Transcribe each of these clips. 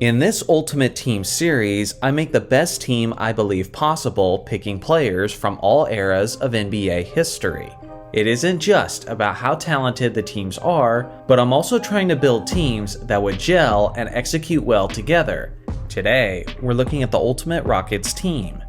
In this Ultimate Team series, I make the best team I believe possible, picking players from all eras of NBA history. It isn't just about how talented the teams are, but I'm also trying to build teams that would gel and execute well together. Today, we're looking at the Ultimate Rockets team.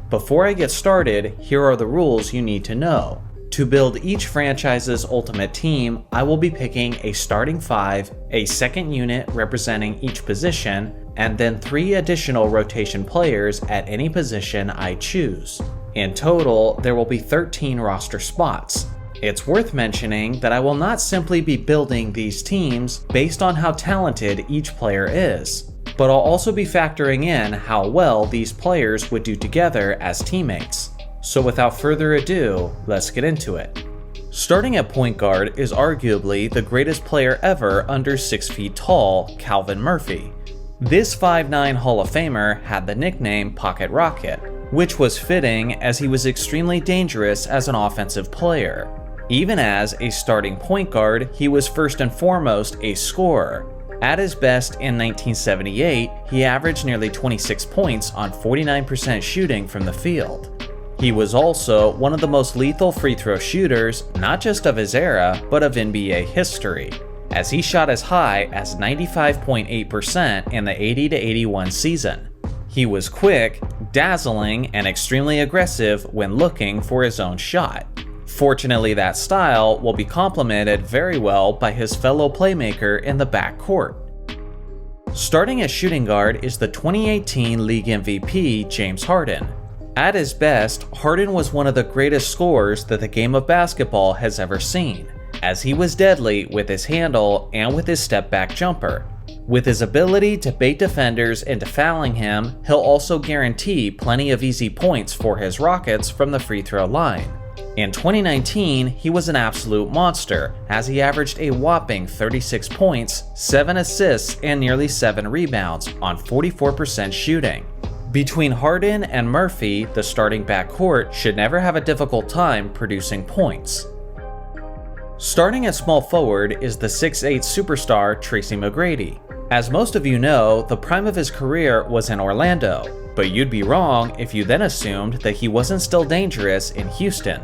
Before I get started, here are the rules you need to know. To build each franchise's ultimate team, I will be picking a starting 5, a second unit representing each position, and then 3 additional rotation players at any position I choose. In total, there will be 13 roster spots. It's worth mentioning that I will not simply be building these teams based on how talented each player is, but I'll also be factoring in how well these players would do together as teammates. So without further ado, let's get into it. Starting at point guard is arguably the greatest player ever under 6 feet tall, Calvin Murphy. This 5'9" Hall of Famer had the nickname Pocket Rocket, which was fitting as he was extremely dangerous as an offensive player. Even as a starting point guard, he was first and foremost a scorer. At his best in 1978, he averaged nearly 26 points on 49% shooting from the field. He was also one of the most lethal free throw shooters, not just of his era, but of NBA history, as he shot as high as 95.8% in the 80-81 season. He was quick, dazzling, and extremely aggressive when looking for his own shot. Fortunately, that style will be complemented very well by his fellow playmaker in the backcourt. Starting at shooting guard is the 2018 League MVP, James Harden. At his best, Harden was one of the greatest scorers that the game of basketball has ever seen, as he was deadly with his handle and with his step-back jumper. With his ability to bait defenders into fouling him, he'll also guarantee plenty of easy points for his Rockets from the free throw line. In 2019, he was an absolute monster, as he averaged a whopping 36 points, 7 assists, and nearly 7 rebounds on 44% shooting. Between Harden and Murphy, the starting backcourt should never have a difficult time producing points. Starting at small forward is the 6'8" superstar Tracy McGrady. As most of you know, the prime of his career was in Orlando, but you'd be wrong if you then assumed that he wasn't still dangerous in Houston.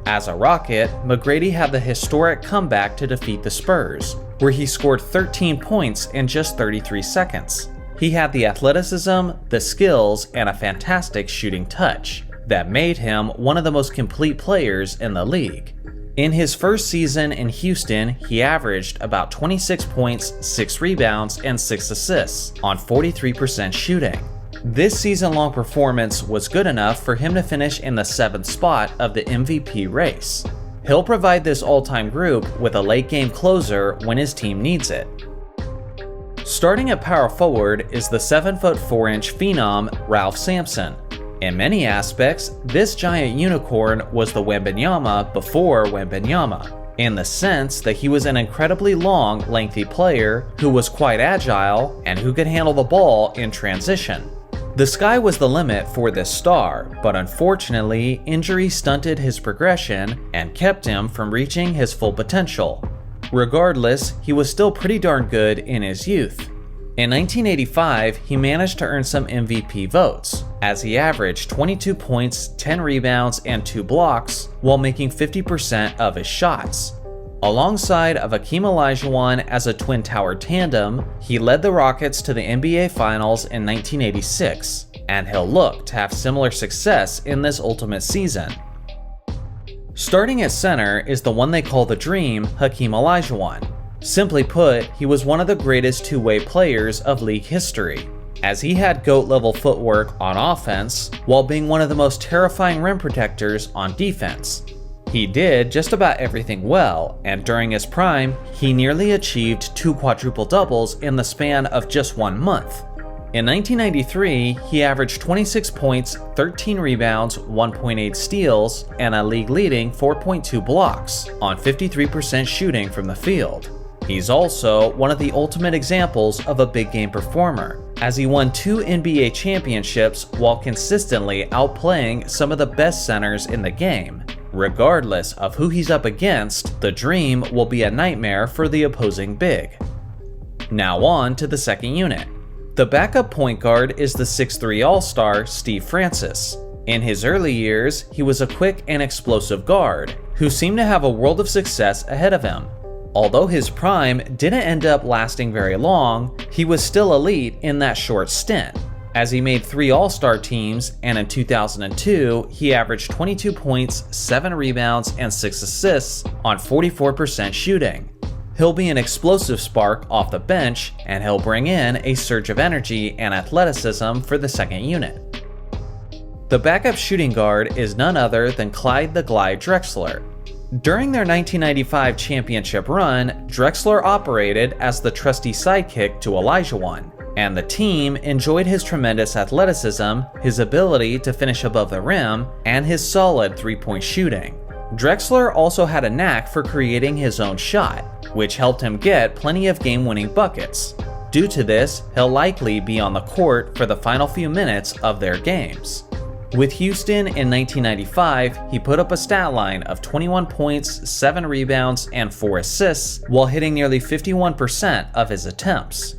As a Rocket, McGrady had the historic comeback to defeat the Spurs, where he scored 13 points in just 33 seconds. He had the athleticism, the skills, and a fantastic shooting touch that made him one of the most complete players in the league. In his first season in Houston, he averaged about 26 points, 6 rebounds, and 6 assists on 43% shooting. This season-long performance was good enough for him to finish in the 7th spot of the MVP race. He'll provide this all-time group with a late-game closer when his team needs it. Starting at power forward is the 7'4" phenom Ralph Sampson. In many aspects, this giant unicorn was the Wembanyama before Wembanyama, in the sense that he was an incredibly long, lengthy player who was quite agile and who could handle the ball in transition. The sky was the limit for this star, but unfortunately, injury stunted his progression and kept him from reaching his full potential. Regardless, he was still pretty darn good in his youth. In 1985, he managed to earn some MVP votes, as he averaged 22 points, 10 rebounds, and 2 blocks, while making 50% of his shots. Alongside of Hakeem Olajuwon as a twin tower tandem, he led the Rockets to the NBA Finals in 1986, and he'll look to have similar success in this ultimate season. Starting at center is the one they call the Dream, Hakeem Olajuwon. Simply put, he was one of the greatest two-way players of league history, as he had GOAT-level footwork on offense, while being one of the most terrifying rim protectors on defense. He did just about everything well, and during his prime, he nearly achieved 2 quadruple doubles in the span of just 1 month. In 1993, he averaged 26 points, 13 rebounds, 1.8 steals, and a league-leading 4.2 blocks on 53% shooting from the field. He's also one of the ultimate examples of a big game performer, as he won 2 NBA championships while consistently outplaying some of the best centers in the game. Regardless of who he's up against, the Dream will be a nightmare for the opposing big. Now on to the second unit. The backup point guard is the 6'3" All-Star Steve Francis. In his early years, he was a quick and explosive guard who seemed to have a world of success ahead of him. Although his prime didn't end up lasting very long, he was still elite in that short stint, as he made 3 All-Star teams, and in 2002, he averaged 22 points, 7 rebounds, and 6 assists on 44% shooting. He'll be an explosive spark off the bench, and he'll bring in a surge of energy and athleticism for the second unit. The backup shooting guard is none other than Clyde the Glide Drexler. During their 1995 championship run, Drexler operated as the trusty sidekick to Olajuwon, and the team enjoyed his tremendous athleticism, his ability to finish above the rim, and his solid three-point shooting. Drexler also had a knack for creating his own shot, which helped him get plenty of game-winning buckets. Due to this, he'll likely be on the court for the final few minutes of their games. With Houston in 1995, he put up a stat line of 21 points, 7 rebounds, and 4 assists, while hitting nearly 51% of his attempts.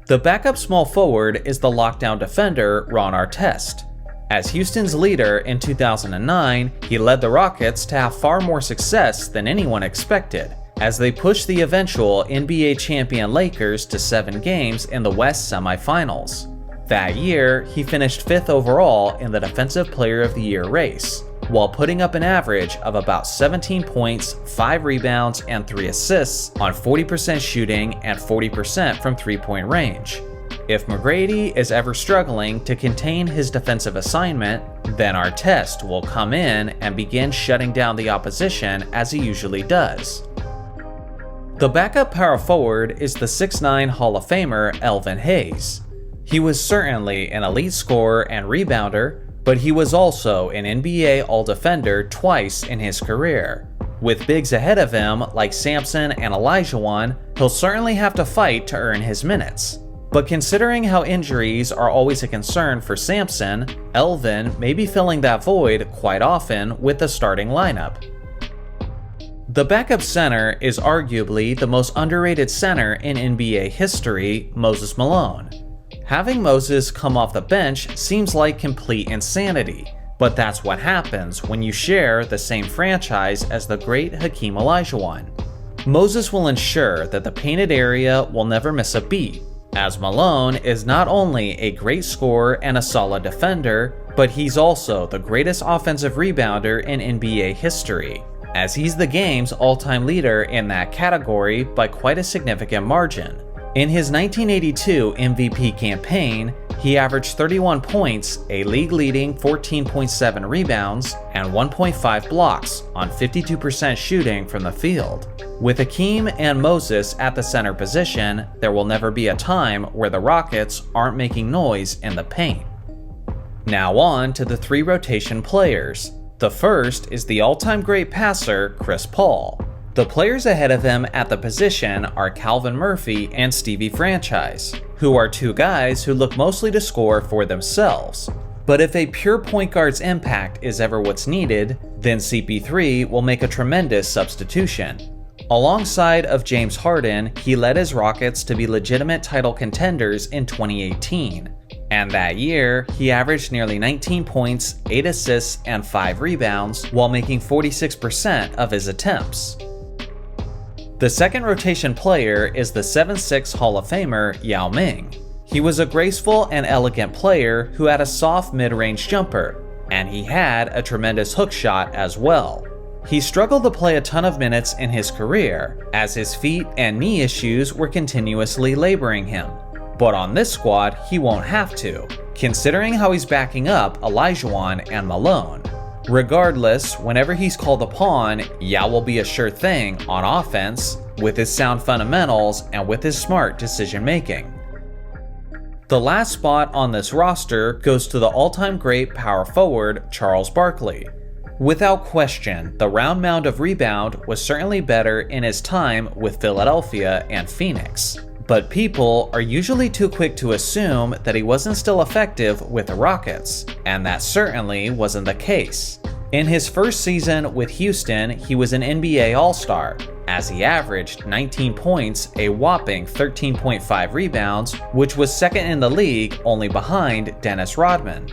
The backup small forward is the lockdown defender Ron Artest. As Houston's leader in 2009, he led the Rockets to have far more success than anyone expected, as they pushed the eventual NBA champion Lakers to 7 games in the West semifinals. That year, he finished 5th overall in the Defensive Player of the Year race, while putting up an average of about 17 points, 5 rebounds, and 3 assists on 40% shooting and 40% from three-point range. If McGrady is ever struggling to contain his defensive assignment, then Artest will come in and begin shutting down the opposition as he usually does. The backup power forward is the 6'9" Hall of Famer Elvin Hayes. He was certainly an elite scorer and rebounder, but he was also an NBA All-Defender twice in his career. With bigs ahead of him like Sampson and Olajuwon, he'll certainly have to fight to earn his minutes. But considering how injuries are always a concern for Sampson, Elvin may be filling that void quite often with the starting lineup. The backup center is arguably the most underrated center in NBA history, Moses Malone. Having Moses come off the bench seems like complete insanity, but that's what happens when you share the same franchise as the great Hakeem Olajuwon. Moses will ensure that the painted area will never miss a beat, as Malone is not only a great scorer and a solid defender, but he's also the greatest offensive rebounder in NBA history, as he's the game's all-time leader in that category by quite a significant margin. In his 1982 MVP campaign, he averaged 31 points, a league-leading 14.7 rebounds, and 1.5 blocks on 52% shooting from the field. With Hakeem and Moses at the center position, there will never be a time where the Rockets aren't making noise in the paint. Now on to the 3 rotation players. The first is the all-time great passer, Chris Paul. The players ahead of him at the position are Calvin Murphy and Stevie Franchise, who are 2 guys who look mostly to score for themselves. But if a pure point guard's impact is ever what's needed, then CP3 will make a tremendous substitution. Alongside of James Harden, he led his Rockets to be legitimate title contenders in 2018. And that year, he averaged nearly 19 points, 8 assists, and 5 rebounds, while making 46% of his attempts. The second rotation player is the 7'6" Hall of Famer Yao Ming. He was a graceful and elegant player who had a soft mid-range jumper, and he had a tremendous hook shot as well. He struggled to play a ton of minutes in his career, as his feet and knee issues were continuously laboring him. But on this squad, he won't have to, considering how he's backing up Olajuwon and Malone. Regardless, whenever he's called upon, Yao will be a sure thing on offense, with his sound fundamentals and with his smart decision making. The last spot on this roster goes to the all-time great power forward Charles Barkley. Without question, the round mound of rebound was certainly better in his time with Philadelphia and Phoenix. But people are usually too quick to assume that he wasn't still effective with the Rockets, and that certainly wasn't the case. In his first season with Houston, he was an NBA All-Star, as he averaged 19 points, a whopping 13.5 rebounds, which was second in the league only behind Dennis Rodman.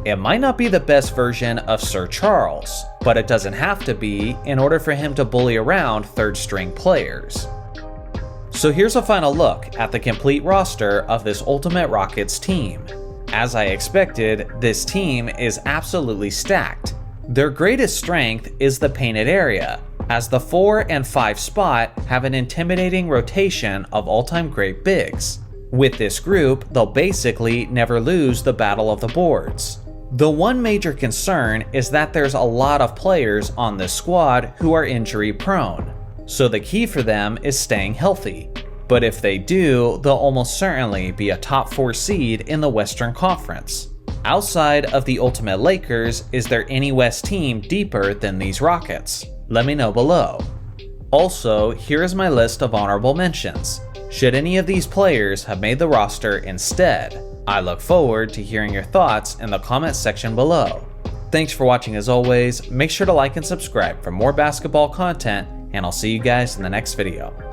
It might not be the best version of Sir Charles, but it doesn't have to be in order for him to bully around third-string players. So here's a final look at the complete roster of this Ultimate Rockets team. As I expected, this team is absolutely stacked. Their greatest strength is the painted area, as the 4 and 5 spot have an intimidating rotation of all-time great bigs. With this group, they'll basically never lose the battle of the boards. The one major concern is that there's a lot of players on this squad who are injury prone, so the key for them is staying healthy. But if they do, they'll almost certainly be a top 4 seed in the Western Conference. Outside of the Ultimate Lakers, is there any West team deeper than these Rockets? Let me know below. Also, here is my list of honorable mentions. Should any of these players have made the roster instead? I look forward to hearing your thoughts in the comments section below. Thanks for watching as always, make sure to like and subscribe for more basketball content, and I'll see you guys in the next video.